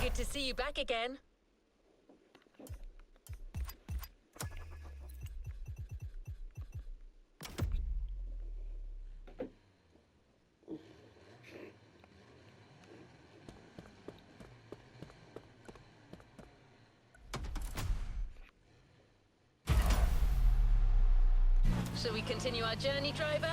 Good to see you back again. Shall we continue our journey, driver?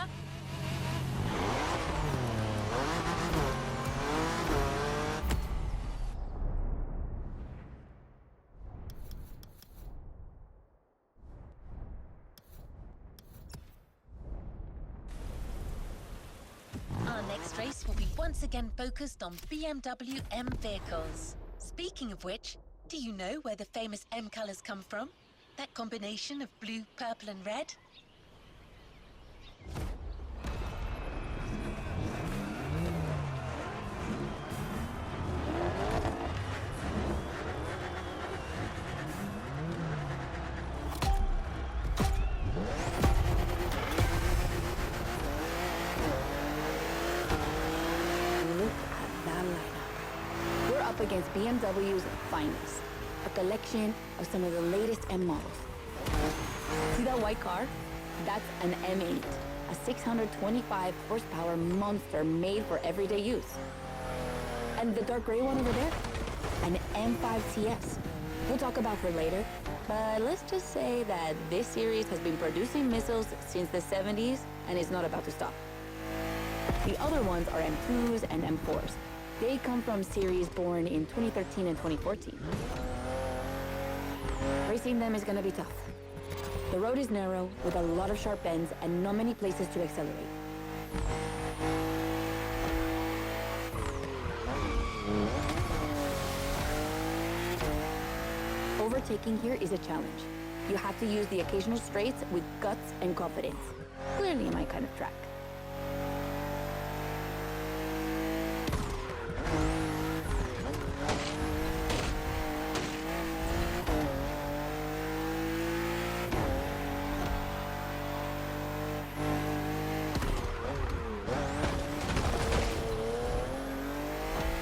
Our next race will be once again focused on BMW M vehicles. Speaking of which, do you know where the famous M colors come from? That combination of blue, purple and red? Against BMW's finest, a collection of some of the latest M models. See that white car? That's an M8, a 625 horsepower monster made for everyday use. And the dark gray one over there? An M5 TS. We'll talk about her later, but let's just say that this series has been producing missiles since the 70s and is not about to stop. The other ones are M2s and M4s. They come from series born in 2013 and 2014. Racing them is gonna be tough. The road is narrow, with a lot of sharp bends and not many places to accelerate. Overtaking here is a challenge. You have to use the occasional straights with guts and confidence. Clearly my kind of track.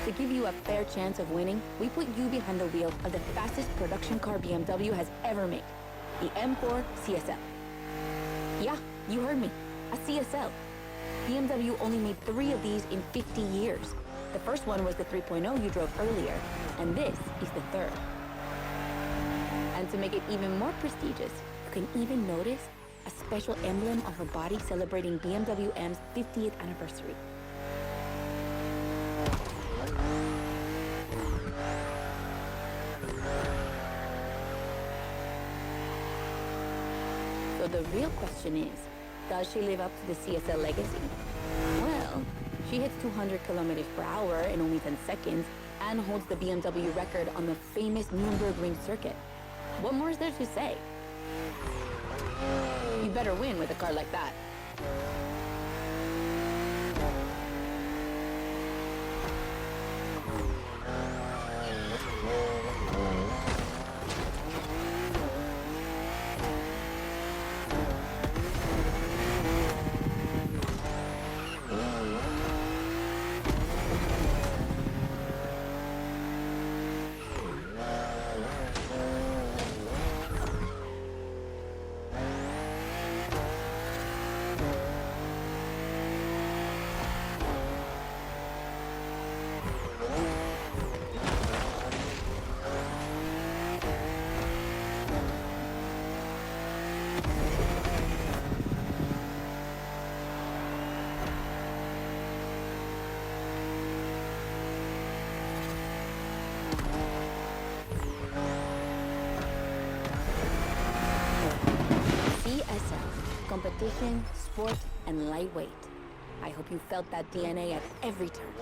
To give you a fair chance of winning, we put you behind the wheel of the fastest production car BMW has ever made, the M4 CSL. Yeah, you heard me, a CSL. BMW only made 3 of these in 50 years. The first one was the 3.0 you drove earlier, and this is the third. And to make it even more prestigious, you can even notice a special emblem on her body celebrating BMW M's 50th anniversary. So the real question is, does she live up to the CSL legacy? Well, she hits 200 kilometers per hour in only 10 seconds and holds the BMW record on the famous Nürburgring circuit. What more is there to say? You better win with a car like that. Competition, sport, and lightweight. I hope you felt that DNA at every turn.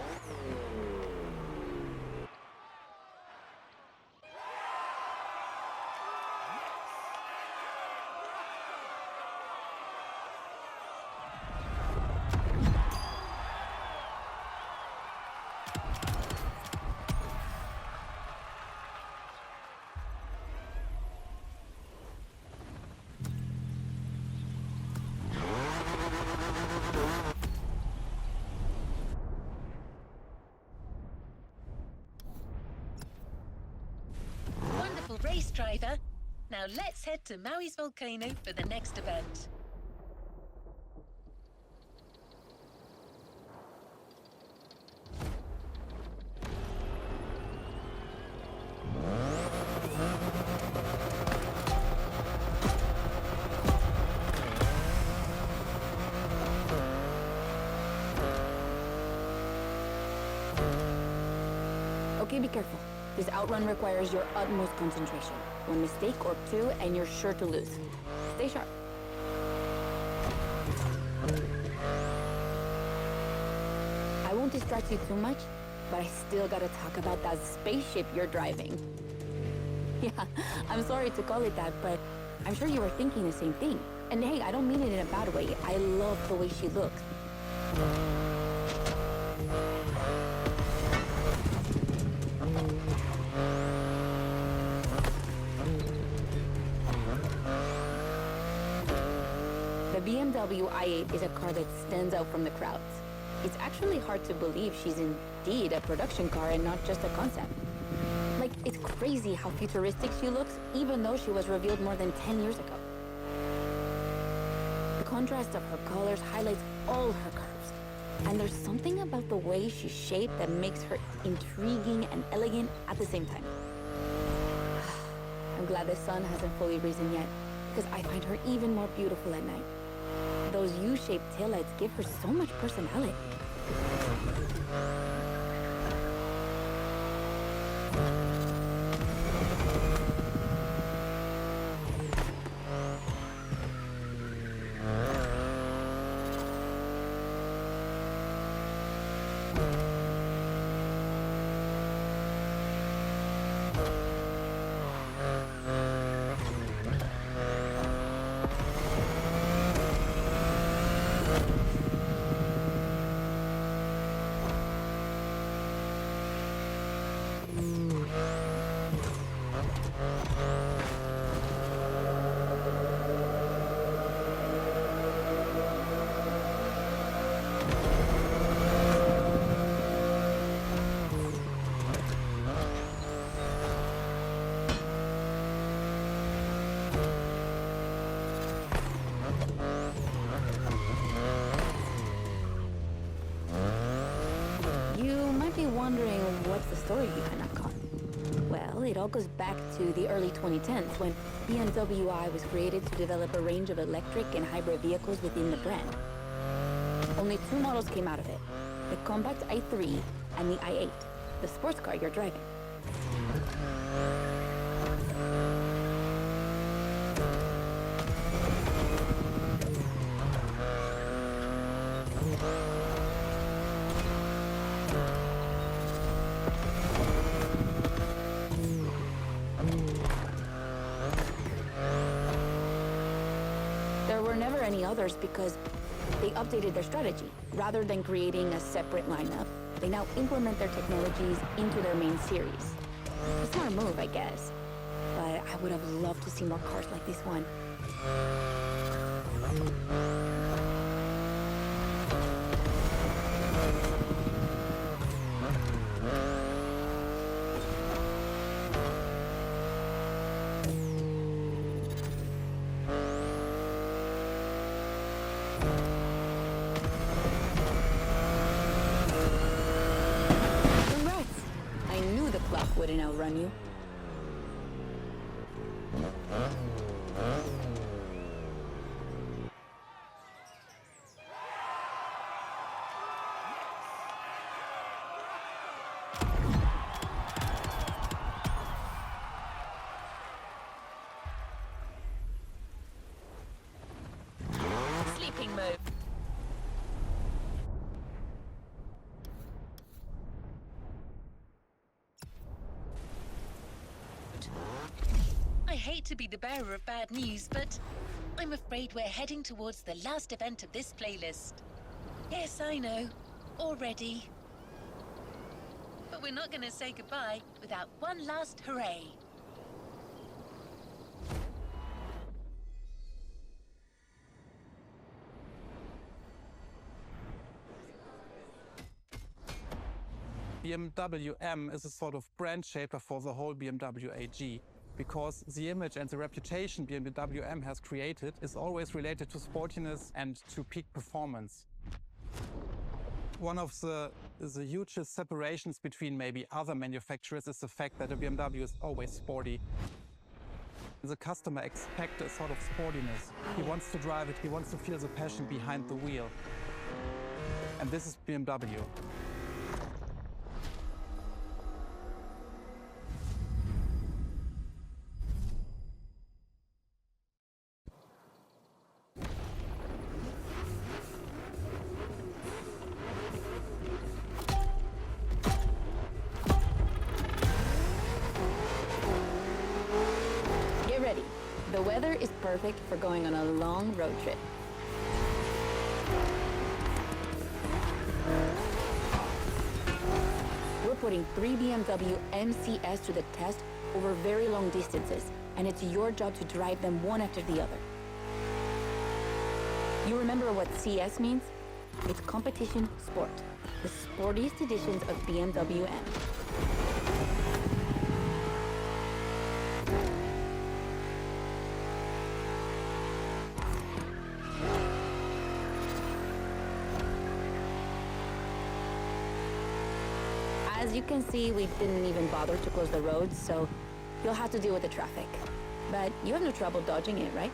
driver. Now let's head to Maui's volcano for the next event. Okay, be careful. This outrun requires your utmost concentration. One mistake or two, and you're sure to lose. Stay sharp. I won't distract you too much, but I still gotta talk about that spaceship you're driving. Yeah, I'm sorry to call it that, but I'm sure you were thinking the same thing. And hey, I don't mean it in a bad way. I love the way she looks. The BMW i8 is a car that stands out from the crowds. It's actually hard to believe she's indeed a production car and not just a concept. Like, it's crazy how futuristic she looks, even though she was revealed more than 10 years ago. The contrast of her colors highlights all her curves. And there's something about the way she's shaped that makes her intriguing and elegant at the same time. I'm glad the sun hasn't fully risen yet, because I find her even more beautiful at night. Those U-shaped taillights give her so much personality. Wondering what's the story behind that car? Well, it all goes back to the early 2010s when BMW I was created to develop a range of electric and hybrid vehicles within the brand. Only two models came out of it, the compact i3 and the i8, the sports car you're driving. Any others because they updated their strategy. Rather than creating a separate lineup, they now implement their technologies into their main series. A smart move, I guess. But I would have loved to see more cars like this one. Wouldn't outrun you. Sleeping mode. I hate to be the bearer of bad news, but I'm afraid we're heading towards the last event of this playlist. Yes, I know. Already. But we're not going to say goodbye without one last hooray. BMW M is a sort of brand shaper for the whole BMW AG. because the image and the reputation BMW M has created is always related to sportiness and to peak performance. One of the hugest separations between maybe other manufacturers is the fact that a BMW is always sporty. The customer expects a sort of sportiness. He wants to drive it, he wants to feel the passion behind the wheel. And this is BMW. The weather is perfect for going on a long road trip. We're putting 3 BMW MCs to the test over very long distances, and it's your job to drive them one after the other. You remember what CS means? It's competition sport, the sportiest editions of BMW M. As you can see, we didn't even bother to close the roads, so you'll have to deal with the traffic. But you have no trouble dodging it, right?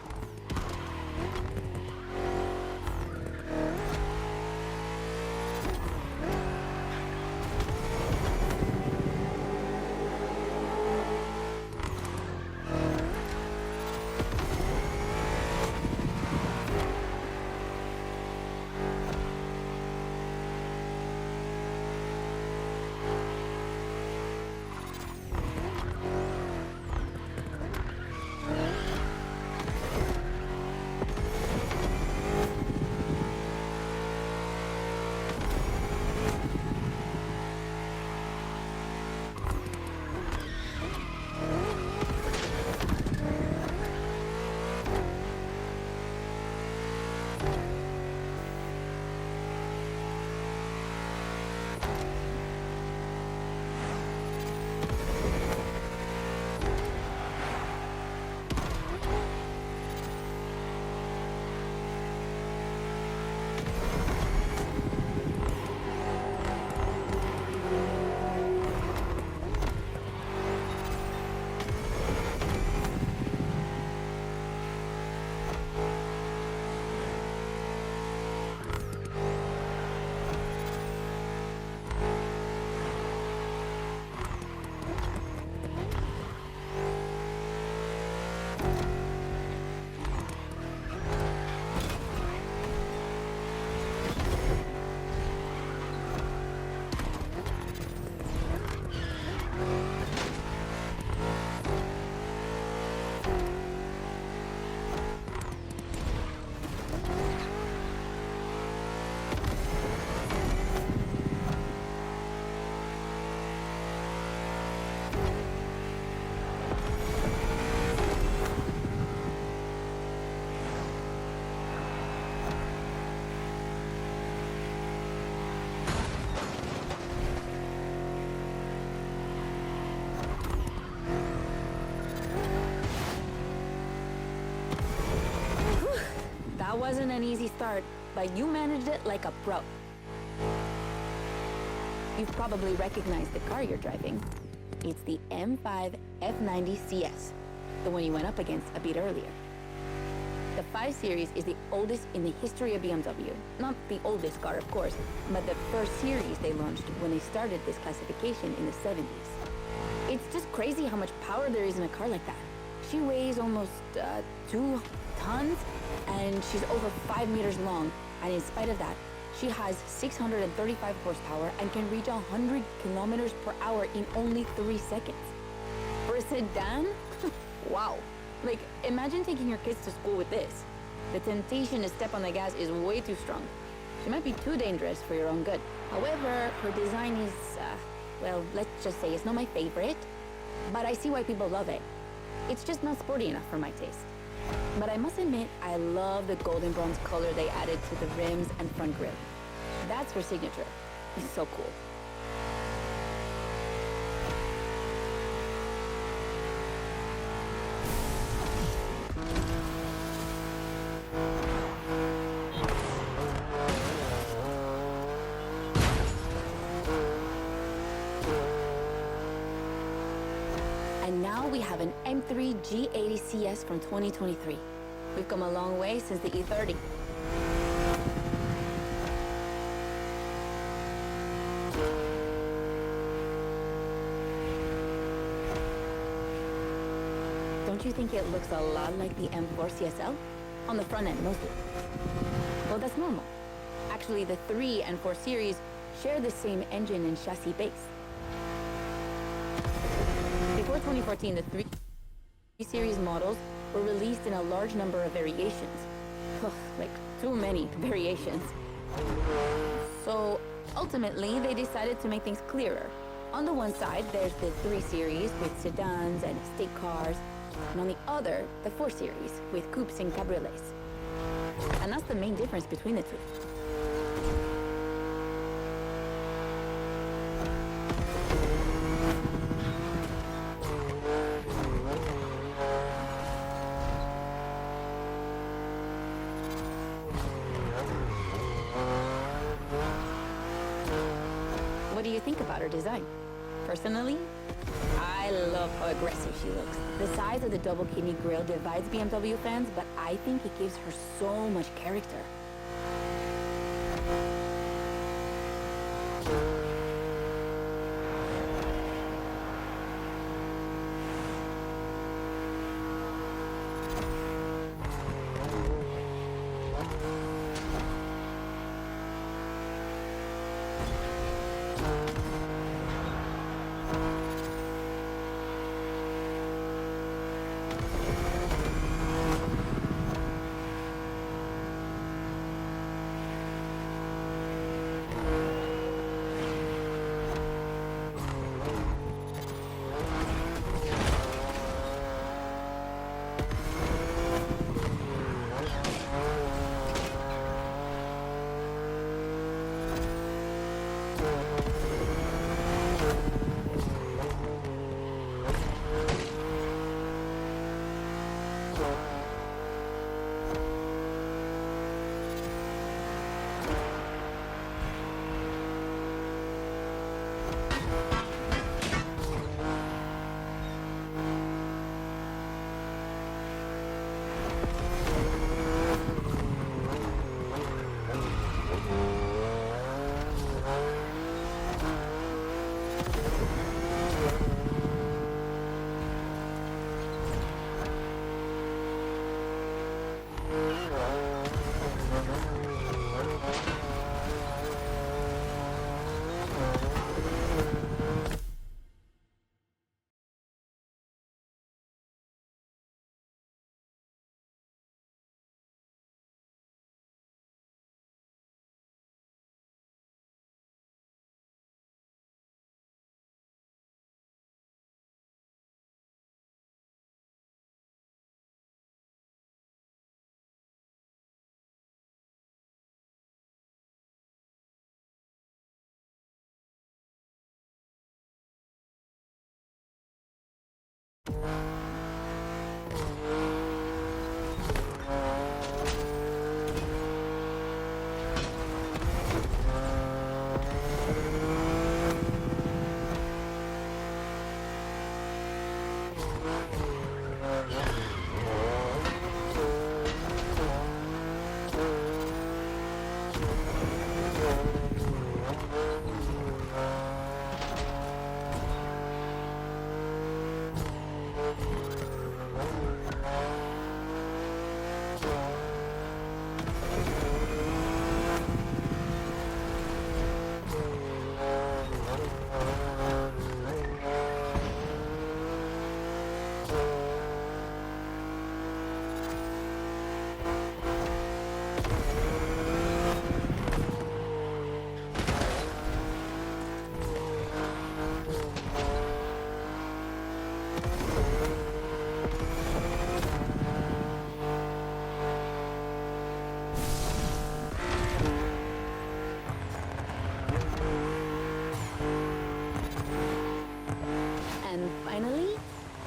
That wasn't an easy start, but you managed it like a pro. You've probably recognized the car you're driving. It's the M5 F90 CS, the one you went up against a bit earlier. The 5 Series is the oldest in the history of BMW. Not the oldest car, of course, but the first series they launched when they started this classification in the 70s. It's just crazy how much power there is in a car like that. She weighs almost 2 tons, and she's over 5 meters long, and in spite of that, she has 635 horsepower and can reach 100 kilometers per hour in only 3 seconds. For a sedan? Wow. Like, imagine taking your kids to school with this. The temptation to step on the gas is way too strong. She might be too dangerous for your own good. However, her design is, well, let's just say it's not my favorite, but I see why people love it. It's just not sporty enough for my taste. But I must admit, I love the golden bronze color they added to the rims and front grille. That's her signature. It's so cool. we have an M3 G80 CS from 2023. We've come a long way since the E30. Don't you think it looks a lot like the M4 CSL? On the front end, mostly. Well, that's normal. Actually, the 3 and 4 series share the same engine and chassis base. Before 2014, the 3 series models were released in a large number of variations. Like, too many variations. So, ultimately, they decided to make things clearer. On the one side, there's the 3 series with sedans and estate cars, and on the other, the 4 series with coupes and cabriolets. And that's the main difference between the two. What do you think about her design? Personally, I love how aggressive she looks. The size of the double kidney grille divides BMW fans, but I think it gives her so much character.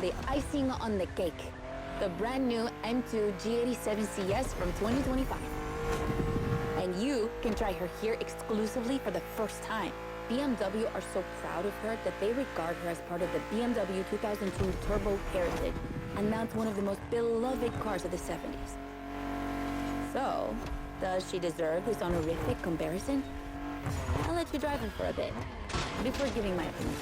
The icing on the cake, the brand new M2 G87 CS from 2025. And you can try her here exclusively for the first time. BMW are so proud of her that they regard her as part of the BMW 2002 Turbo Heritage, and now it's one of the most beloved cars of the 70s. So, does she deserve this honorific comparison? I'll let you drive her for a bit, before giving my opinion.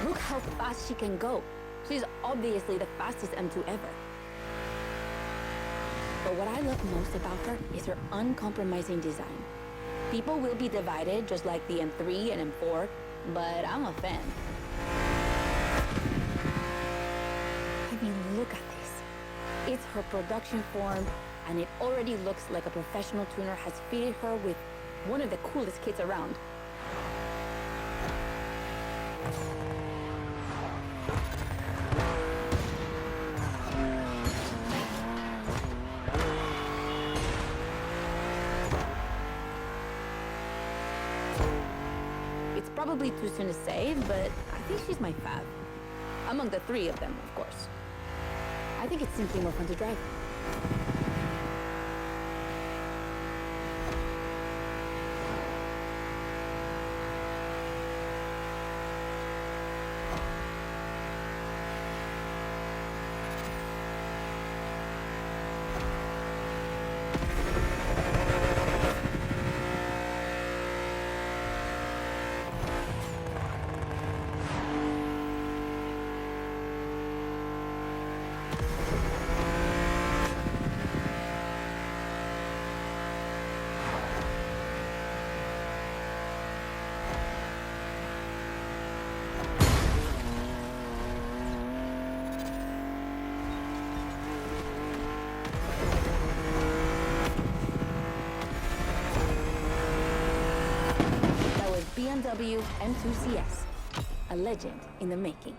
Look how fast she can go. She's obviously the fastest M2 ever. But what I love most about her is her uncompromising design. People will be divided just like the M3 and M4, but I'm a fan. I mean, look at this. It's her production form, and it already looks like a professional tuner has fitted her with one of the coolest kits around. It's probably too soon to say, but I think she's my fave. Among the three of them, of course. I think it's simply more fun to drive. BMW M2CS, a legend in the making.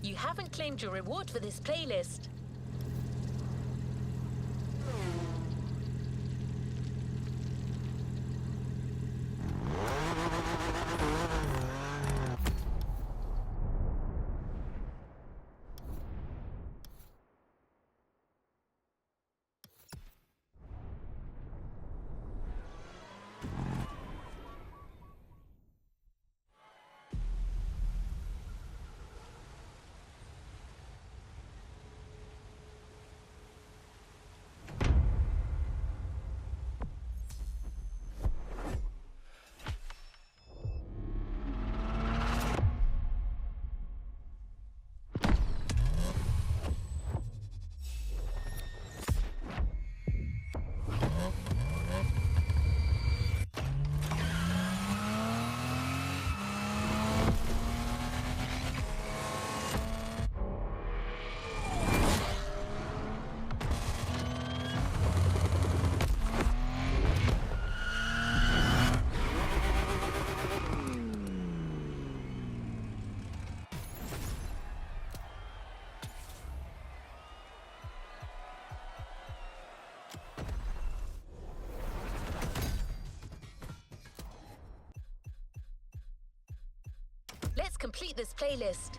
You haven't claimed your reward for this playlist. Let's complete this playlist.